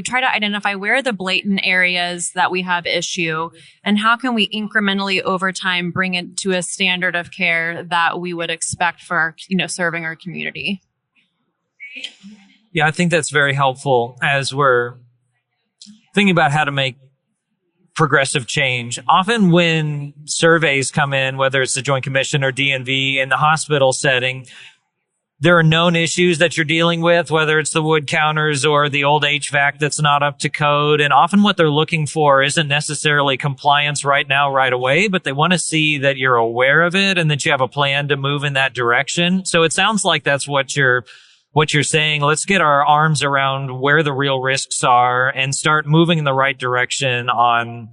try to identify where are the blatant areas that we have issue, and how can we incrementally over time bring it to a standard of care that we would expect for, serving our community. Yeah, I think that's very helpful as we're thinking about how to make progressive change. Often when surveys come in, whether it's the Joint Commission or DNV in the hospital setting, there are known issues that you're dealing with, whether it's the wood counters or the old HVAC that's not up to code. And often what they're looking for isn't necessarily compliance right now, right away, but they want to see that you're aware of it and that you have a plan to move in that direction. So it sounds like that's what you're saying. Let's get our arms around where the real risks are and start moving in the right direction on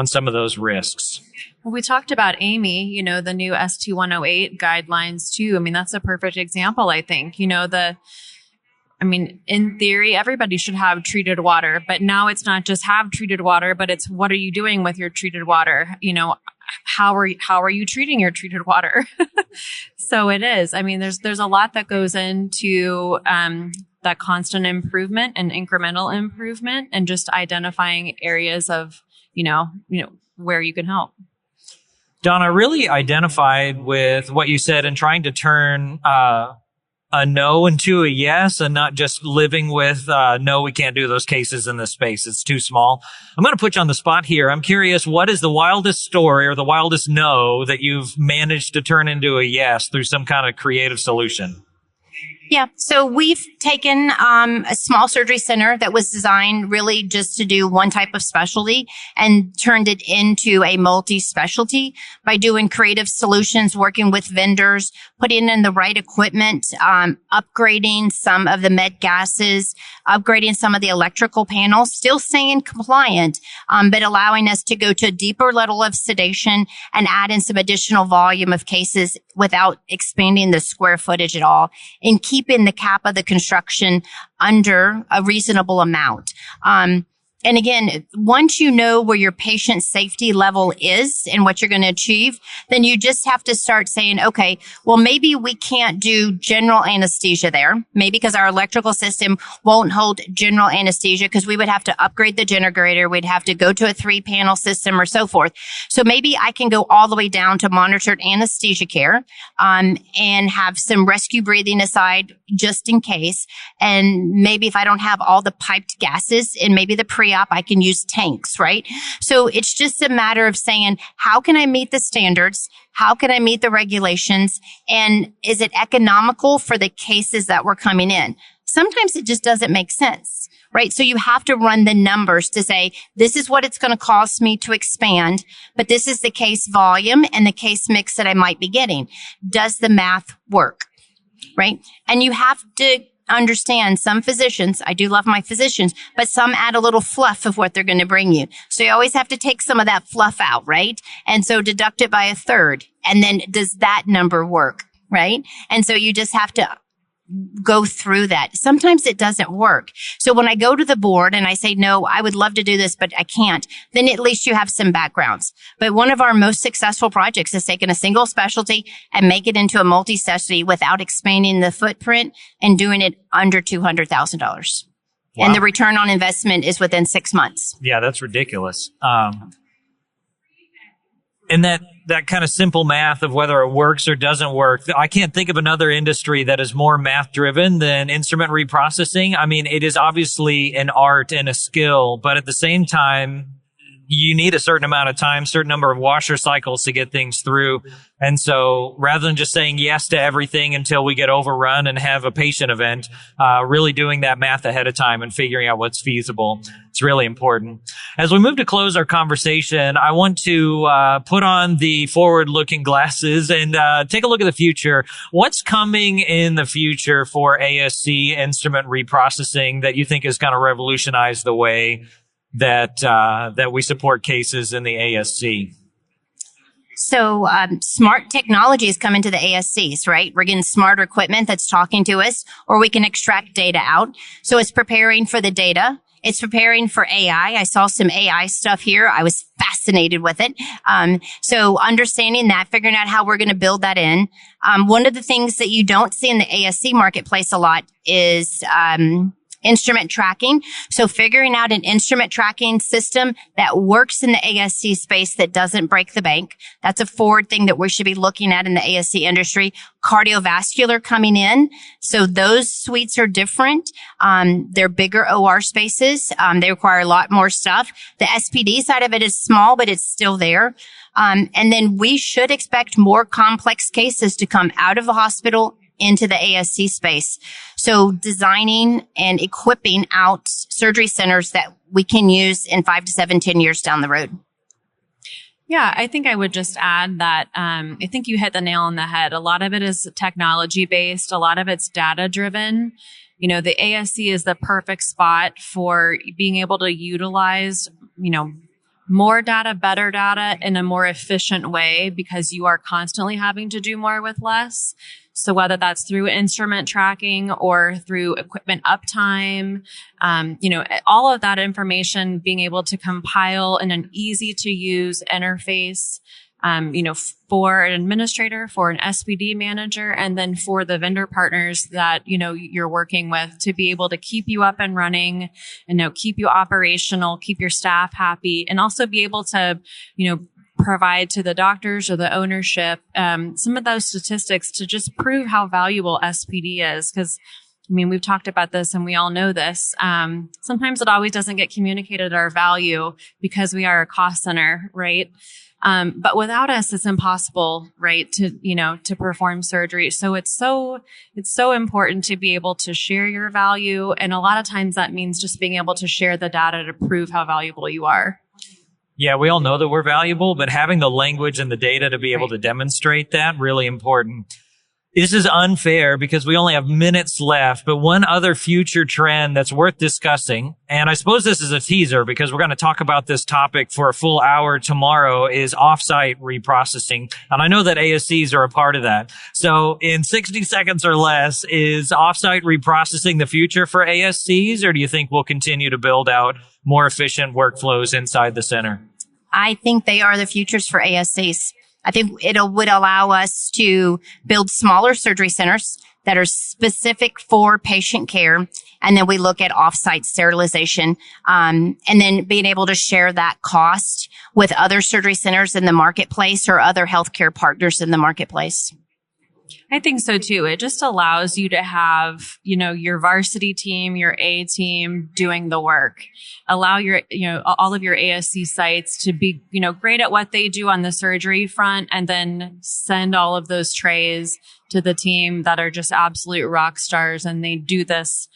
some of those risks. Well, we talked about Amy, the new ST108 guidelines too. I mean, that's a perfect example, I think. In theory, everybody should have treated water, but now it's not just have treated water, but it's what are you doing with your treated water? How are you treating your treated water? So it is. I mean, there's a lot that goes into that constant improvement and incremental improvement, and just identifying areas of where you can help. Don, I really identified with what you said in trying to turn a no into a yes, and not just living with no, we can't do those cases in this space. It's too small. I'm going to put you on the spot here. I'm curious, what is the wildest story or the wildest no that you've managed to turn into a yes through some kind of creative solution? Yeah. So we've taken a small surgery center that was designed really just to do one type of specialty and turned it into a multi-specialty by doing creative solutions, working with vendors, putting in the right equipment, upgrading some of the med gases, upgrading some of the electrical panels, still staying compliant, but allowing us to go to a deeper level of sedation and add in some additional volume of cases without expanding the square footage at all, and keeping the cap of the construction under a reasonable amount. And again, once you know where your patient safety level is and what you're going to achieve, then you just have to start saying, okay, well, maybe we can't do general anesthesia there. Maybe because our electrical system won't hold general anesthesia, because we would have to upgrade the generator. We'd have to go to a 3-panel system or so forth. So maybe I can go all the way down to monitored anesthesia care, and have some rescue breathing aside just in case. And maybe if I don't have all the piped gases and maybe the pre-op, I can use tanks, right? So it's just a matter of saying, how can I meet the standards? How can I meet the regulations? And is it economical for the cases that were coming in? Sometimes it just doesn't make sense, right? So you have to run the numbers to say, this is what it's going to cost me to expand, but this is the case volume and the case mix that I might be getting. Does the math work, right? And you have to understand, some physicians, I do love my physicians, but some add a little fluff of what they're going to bring you. So you always have to take some of that fluff out, right? And so deduct it by a third. And then does that number work, right? And so you just have to go through that. Sometimes it doesn't work. So when I go to the board and I say, no, I would love to do this, but I can't, then at least you have some backgrounds. But one of our most successful projects is taking a single specialty and make it into a multi-specialty without expanding the footprint and doing it under $200,000. Wow. And the return on investment is within 6 months. Yeah, that's ridiculous. And that kind of simple math of whether it works or doesn't work, I can't think of another industry that is more math driven than instrument reprocessing. I mean, it is obviously an art and a skill, but at the same time, you need a certain amount of time, certain number of washer cycles to get things through. And so rather than just saying yes to everything until we get overrun and have a patient event, really doing that math ahead of time and figuring out what's feasible. It's really important. As we move to close our conversation, I want to put on the forward-looking glasses and take a look at the future. What's coming in the future for ASC instrument reprocessing that you think is going to revolutionize the way that we support cases in the ASC? So smart technology is coming to the ASCs, right? We're getting smarter equipment that's talking to us, or we can extract data out. So it's preparing for the data. It's preparing for AI. I saw some AI stuff here. I was fascinated with it. So understanding that, figuring out how we're going to build that in. One of the things that you don't see in the ASC marketplace a lot is instrument tracking. So figuring out an instrument tracking system that works in the ASC space that doesn't break the bank. That's a forward thing that we should be looking at in the ASC industry. Cardiovascular coming in. So those suites are different. They're bigger OR spaces. They require a lot more stuff. The SPD side of it is small, but it's still there. And then we should expect more complex cases to come out of the hospital into the ASC space. So designing and equipping out surgery centers that we can use in 5 to 7, 10 years down the road. Yeah, I think I would just add that I think you hit the nail on the head. A lot of it is technology based. A lot of it's data driven. You know, the ASC is the perfect spot for being able to utilize, more data, better data in a more efficient way because you are constantly having to do more with less. So whether that's through instrument tracking or through equipment uptime, all of that information being able to compile in an easy to use interface, for an administrator, for an SPD manager, and then for the vendor partners that, you're working with to be able to keep you up and running, keep you operational, keep your staff happy, and also be able to, provide to the doctors or the ownership some of those statistics to just prove how valuable SPD is. Because, we've talked about this and we all know this. Sometimes it always doesn't get communicated our value because we are a cost center, right? But without us, it's impossible, right, to perform surgery. So it's so important to be able to share your value. And a lot of times that means just being able to share the data to prove how valuable you are. Yeah, we all know that we're valuable, but having the language and the data to be able to demonstrate that, really important. This is unfair because we only have minutes left, but one other future trend that's worth discussing, and I suppose this is a teaser because we're going to talk about this topic for a full hour tomorrow, is offsite reprocessing. And I know that ASCs are a part of that. So in 60 seconds or less, is offsite reprocessing the future for ASCs, or do you think we'll continue to build out more efficient workflows inside the center? I think they are the futures for ASCs. I think it would allow us to build smaller surgery centers that are specific for patient care. And then we look at offsite sterilization, and then being able to share that cost with other surgery centers in the marketplace or other healthcare partners in the marketplace. I think so too. It just allows you to have, your varsity team, your A team doing the work. Allow your, all of your ASC sites to be, great at what they do on the surgery front, and then send all of those trays to the team that are just absolute rock stars, and they do this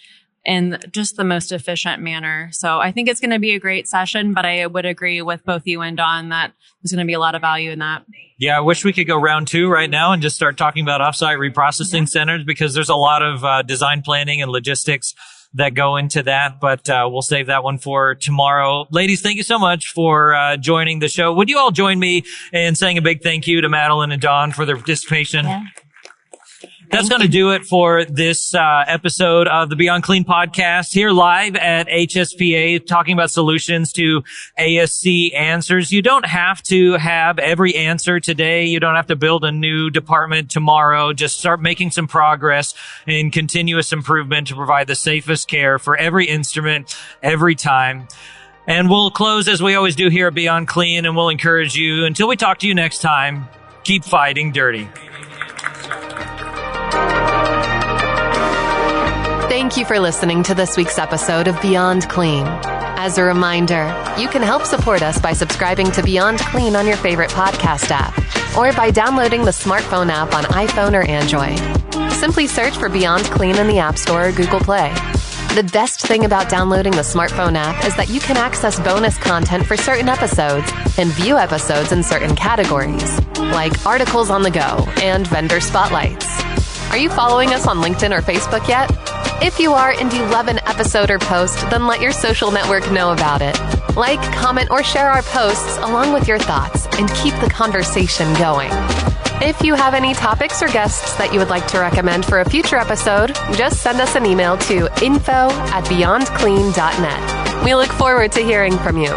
in just the most efficient manner. So I think it's going to be a great session, but I would agree with both you and Dawn that there's going to be a lot of value in that. Yeah, I wish we could go round 2 right now and just start talking about offsite reprocessing centers, because there's a lot of design planning and logistics that go into that, but we'll save that one for tomorrow. Ladies, thank you so much for joining the show. Would you all join me in saying a big thank you to Madeline and Dawn for their participation? Yeah. That's going to do it for this episode of the Beyond Clean podcast here live at HSPA, talking about solutions to ASC answers. You don't have to have every answer today. You don't have to build a new department tomorrow. Just start making some progress in continuous improvement to provide the safest care for every instrument, every time. And we'll close as we always do here at Beyond Clean, and we'll encourage you, until we talk to you next time, keep fighting dirty. Thank you for listening to this week's episode of Beyond Clean. As a reminder, you can help support us by subscribing to Beyond Clean on your favorite podcast app, or by downloading the smartphone app on iPhone or Android. Simply search for Beyond Clean in the App Store or Google Play. The best thing about downloading the smartphone app is that you can access bonus content for certain episodes and view episodes in certain categories, like articles on the go and vendor spotlights. Are you following us on LinkedIn or Facebook yet? If you are and you love an episode or post, then let your social network know about it. Like, comment, or share our posts along with your thoughts and keep the conversation going. If you have any topics or guests that you would like to recommend for a future episode, just send us an email to info@beyondclean.net. We look forward to hearing from you.